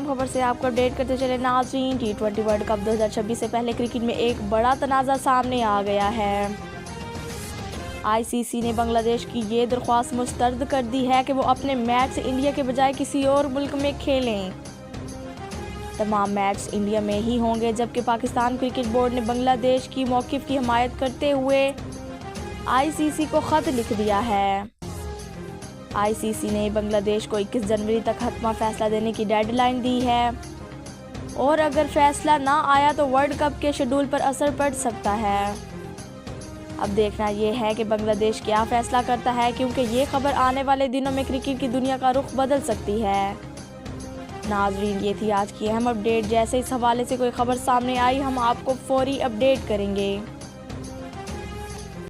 अहम खबर से आपको अपडेट करते चले नाज़रीन। T20 वर्ल्ड कप 2026 से पहले क्रिकेट में एक बड़ा तनाज़ा सामने आ गया है। ICC ने बांग्लादेश की ये दरख्वास्त मुस्तरद कर दी है कि वो अपने मैच इंडिया के बजाय किसी और मुल्क में खेलें। तमाम मैच इंडिया में ही होंगे, जबकि पाकिस्तान क्रिकेट बोर्ड ने बांग्लादेश की मौक़िफ़ की हमायत करते हुए ICC को ख़त लिख दिया है। ICC ने बांग्लादेश को 21 जनवरी तक हतमा फैसला देने की डेडलाइन दी है और अगर फैसला ना आया तो वर्ल्ड कप के शेड्यूल पर असर पड़ सकता है। अब देखना ये है कि बांग्लादेश क्या फैसला करता है, क्योंकि ये खबर आने वाले दिनों में क्रिकेट की दुनिया का रुख बदल सकती है। नाज़रीन, ये थी आज की अहम अपडेट। जैसे इस हवाले से कोई खबर सामने आई हम आपको फौरी अपडेट करेंगे।